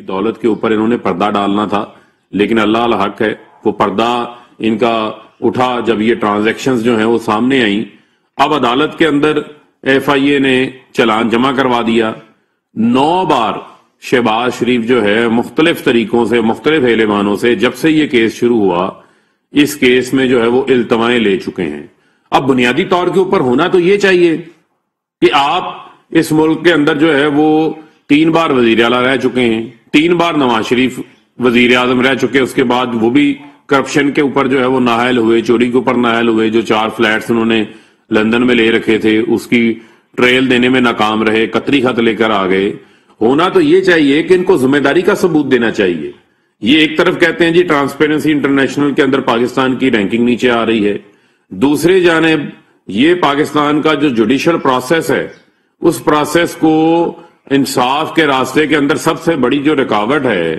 دولت کے اوپر انہوں نے پردہ ڈالنا تھا، لیکن اللہ الحق ہے وہ پردہ ان کا اٹھا جب یہ ٹرانزیکشنز جو ہیں وہ سامنے آئیں۔ اب عدالت کے اندر ایف آئی اے نے چلان جمع کروا دیا۔ 9 بار شہباز شریف جو ہے مختلف طریقوں سے، مختلف اعلانوں سے جب سے یہ کیس شروع ہوا اس کیس میں جو ہے وہ التمائیں لے چکے ہیں۔ اب بنیادی طور کے اوپر ہونا تو یہ چاہیے کہ آپ اس ملک کے اندر جو ہے وہ 3 بار وزیر اعلیٰ رہ چکے ہیں، 3 بار نواز شریف وزیر اعظم رہ چکے، اس کے بعد وہ بھی کرپشن کے اوپر جو ہے وہ نااہل ہوئے، چوری کے اوپر نااہل ہوئے، جو 4 فلیٹس انہوں نے لندن میں لے رکھے تھے اس کی ٹریل دینے میں ناکام رہے، قطری خط لے کر آ گئے۔ ہونا تو یہ چاہیے کہ ان کو ذمہ داری کا ثبوت دینا چاہیے۔ یہ ایک طرف کہتے ہیں جی ٹرانسپیرنسی انٹرنیشنل کے اندر پاکستان کی رینکنگ نیچے آ رہی ہے، دوسری جانب یہ پاکستان کا جو جوڈیشل پروسیس ہے اس پروسیس کو انصاف کے راستے کے اندر سب سے بڑی جو رکاوٹ ہے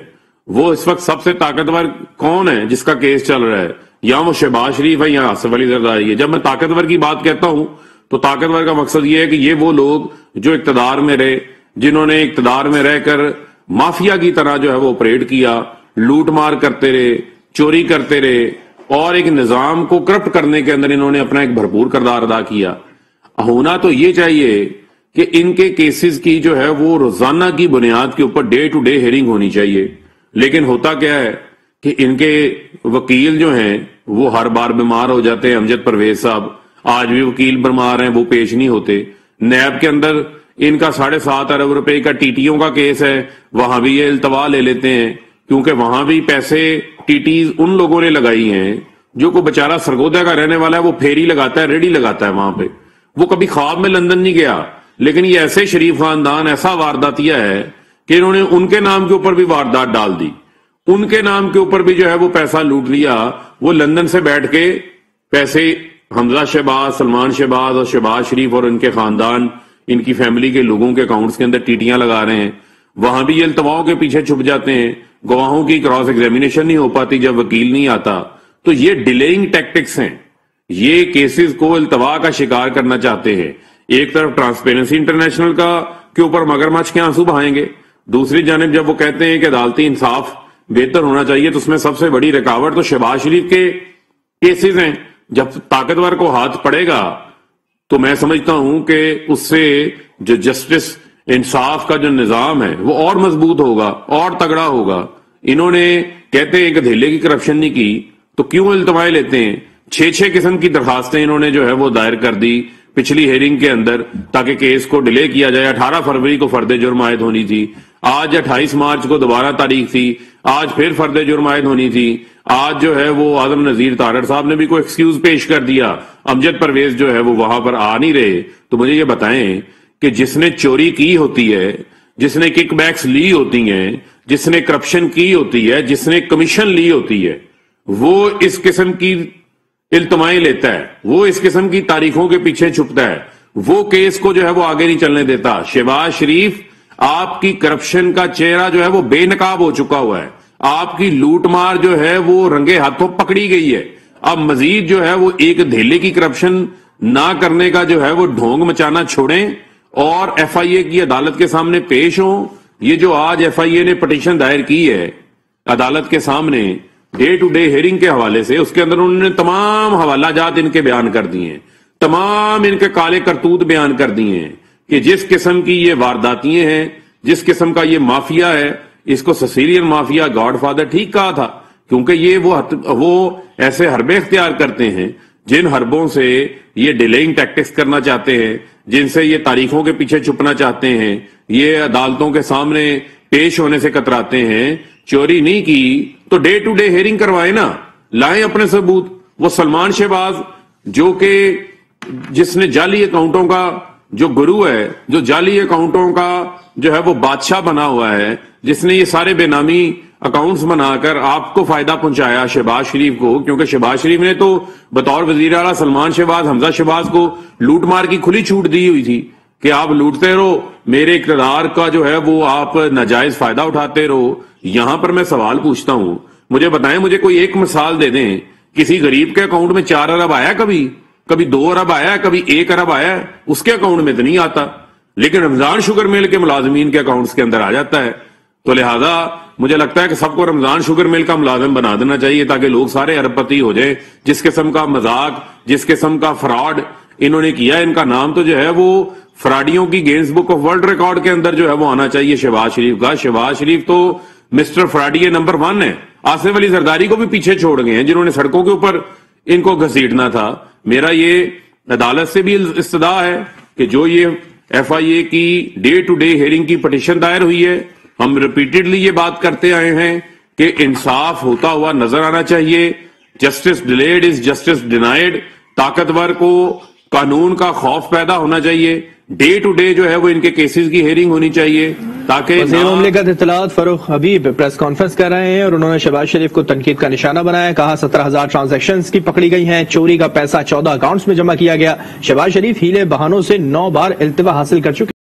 وہ اس وقت سب سے طاقتور کون ہے جس کا کیس چل رہا ہے؟ یا وہ شہباز شریف ہے یا آصف علی زرداری ہے۔ جب میں طاقتور کی بات کہتا ہوں تو طاقتور کا مقصد یہ ہے کہ یہ وہ لوگ جو اقتدار میں رہے، جنہوں نے اقتدار میں رہ کر مافیا کی طرح جو ہے وہ آپریٹ کیا، لوٹ مار کرتے رہے، چوری کرتے رہے، اور ایک نظام کو کرپٹ کرنے کے اندر انہوں نے اپنا ایک بھرپور کردار ادا کیا۔ ہونا تو یہ چاہیے کہ ان کے کیسز کی جو ہے وہ روزانہ کی بنیاد کے اوپر ڈے ٹو ڈے ہیئرنگ ہونی چاہیے، لیکن ہوتا کیا ہے کہ ان کے وکیل جو ہیں وہ ہر بار بیمار ہو جاتے ہیں۔ امجد پرویز صاحب آج بھی وکیل بیمار ہیں، وہ پیش نہیں ہوتے۔ نیب کے اندر ان کا 7.5 ارب روپے کا ٹی ٹیوں کا کیس ہے، وہاں بھی یہ التوا لے لیتے ہیں، کیونکہ وہاں بھی پیسے ٹی ٹیز ان لوگوں نے لگائی ہیں جو کو بیچارہ سرگودا کا رہنے والا ہے، وہ پھیری لگاتا ہے، ریڈی لگاتا ہے وہاں پہ، وہ کبھی خواب میں لندن نہیں گیا، لیکن یہ ایسے شریف خاندان ایسا وارداتیہ ہے کہ انہوں نے ان کے نام کے اوپر بھی واردات ڈال دی، ان کے نام کے اوپر بھی جو ہے وہ پیسہ لوٹ لیا۔ وہ لندن سے بیٹھ کے پیسے حمزہ شہباز، سلمان شہباز اور شہباز شریف اور ان کے خاندان، ان کی فیملی کے لوگوں کے اکاؤنٹس کے اندر ٹیٹیاں لگا رہے ہیں، وہاں بھی یہ التواؤں کے پیچھے چھپ جاتے ہیں، گواہوں کی کراس ایگزامینیشن نہیں ہو پاتی جب وکیل نہیں آتا۔ تو یہ ڈیلیئنگ ٹیکٹکس ہیں، یہ کیسز کو التوا کا شکار کرنا چاہتے ہیں۔ ایک طرف ٹرانسپیرنسی انٹرنیشنل کا کے اوپر مگرمچھ کے آنسو بہائیں گے، دوسری جانب جب وہ کہتے ہیں کہ عدالتی انصاف بہتر ہونا چاہیے تو اس میں سب سے بڑی رکاوٹ تو شہباز شریف کے کیسز ہیں۔ جب طاقتور کو ہاتھ پڑے گا تو میں سمجھتا ہوں کہ اس سے جو جسٹس انصاف کا جو نظام ہے وہ اور مضبوط ہوگا اور تگڑا ہوگا۔ انہوں نے کہتے ہیں کہ دھیلے کی کرپشن نہیں کی تو کیوں التمائیں لیتے ہیں؟ 6 قسم کی درخواستیں انہوں نے جو ہے وہ دائر کر دی پچھلی ہیئرنگ کے اندر تاکہ کیس کو ڈیلے کیا جائے۔ 18 فروری کو فرد جرم عائد ہونی تھی، آج 28 مارچ کو دوبارہ تاریخ تھی، آج پھر فرد جرم عائد ہونی تھی۔ آج جو ہے وہ اعظم نذیر طارڑ صاحب نے بھی کوئی ایکسکیوز پیش کر دیا، امجد پرویز جو ہے وہ وہاں پر آ نہیں رہے۔ تو مجھے یہ بتائیں کہ جس نے چوری کی ہوتی ہے، جس نے کک بیکس لی ہوتی ہیں، جس نے کرپشن کی ہوتی ہے، جس نے کمیشن لی ہوتی ہے، وہ اس قسم کی التمائیں لیتا ہے، وہ اس قسم کی تاریخوں کے پیچھے چھپتا ہے، وہ کیس کو جو ہے وہ آگے نہیں چلنے دیتا۔ شہباز شریف آپ کی کرپشن کا چہرہ جو ہے وہ بے نقاب ہو چکا ہوا ہے، آپ کی لوٹ مار جو ہے وہ رنگے ہاتھوں پکڑی گئی ہے۔ اب مزید جو ہے وہ ایک دھیلے کی کرپشن نہ کرنے کا جو ہے وہ ڈھونگ مچانا چھوڑیں اور ایف آئی اے کی عدالت کے سامنے پیش ہوں۔ یہ جو آج ایف آئی اے نے پٹیشن دائر کی ہے عدالت کے سامنے ڈے ٹو ڈے ہیئرنگ کے حوالے سے، اس کے اندر انہوں نے تمام حوالہ جات ان کے بیان کر دیے ہیں، تمام ان کے کالے کرتوت بیان کر دیے ہیں کہ جس قسم کی یہ وارداتیاں ہیں، جس قسم کا یہ مافیا ہے، اس کو سسیلین مافیا گاڈ فادر ٹھیک کہا تھا، کیونکہ یہ وہ ایسے حربے اختیار کرتے ہیں جن حربوں سے یہ ڈیلیئنگ ٹیکٹکس کرنا چاہتے ہیں، جن سے یہ تاریخوں کے پیچھے چھپنا چاہتے ہیں، یہ عدالتوں کے سامنے پیش ہونے سے کتراتے ہیں۔ چوری نہیں کی تو ڈے ٹو ڈے ہیئرنگ کروائے نا، لائیں اپنے ثبوت۔ وہ سلمان شہباز جو کہ جس نے جعلی اکاؤنٹوں کا جو گرو ہے، جو جعلی اکاؤنٹوں کا جو ہے وہ بادشاہ بنا ہوا ہے، جس نے یہ سارے بے نامی اکاؤنٹس بنا کر آپ کو فائدہ پہنچایا شہباز شریف کو، کیونکہ شہباز شریف نے تو بطور وزیر اعلیٰ سلمان شہباز، حمزہ شہباز کو لوٹ مار کی کھلی چھوٹ دی ہوئی تھی کہ آپ لوٹتے رہو، میرے اقتدار کا جو ہے وہ آپ ناجائز فائدہ اٹھاتے رہو۔ یہاں پر میں سوال پوچھتا ہوں، مجھے بتائیں، مجھے کوئی ایک مثال دے دیں، کسی غریب کے اکاؤنٹ میں 4 ارب آیا؟ کبھی 2 ارب آیا؟ کبھی 1 ارب آیا؟ اس کے اکاؤنٹ میں تو نہیں آتا، لیکن رمضان شوگر مل کے ملازمین کے اکاؤنٹس کے اندر آ جاتا ہے۔ تو لہذا مجھے لگتا ہے کہ سب کو رمضان شوگر مل کا ملازم بنا دینا چاہیے تاکہ لوگ سارے ارب پتی ہو جائیں. جس قسم کا مذاق، جس قسم کا فراڈ انہوں نے کیا، ان کا نام تو جو ہے وہ فراڈیوں کی grains book of world record کے اندر جو ہے وہ آنا چاہیے شہباز شریف کا. شہباز شریف تو مسٹر فراڈی نمبر 1 ہے. آصف علی زرداری کو بھی پیچھے چھوڑ گئے ہیں جنہوں نے سڑکوں کے اوپر ان کو گھسیٹنا تھا. میرا یہ عدالت سے بھی استدعا ہے کہ جو یہ ایف آئی اے کی ڈے ٹو ڈے ہیئرنگ کی پٹیشن دائر ہوئی ہے، ہم ریپیٹڈلی یہ بات کرتے آئے ہیں کہ انصاف ہوتا ہوا نظر آنا چاہیے. Justice delayed is justice denied. طاقتور کو قانون کا خوف پیدا ہونا چاہیے. ڈے ٹو ڈے جو ہے وہ ان کے کیسز کی ہیئرنگ ہونی چاہیے تاکہ وزیر مملکت اطلاعات فاروق حبیب پریس کانفرنس کر رہے ہیں اور انہوں نے شہباز شریف کو تنقید کا نشانہ بنایا. کہا 17,000 ٹرانزیکشنز کی پکڑی گئی ہیں، چوری کا پیسہ 14 اکاؤنٹس میں جمع کیا گیا. شہباز شریف ہیلے بہانوں سے 9 بار التوا حاصل کر چکے.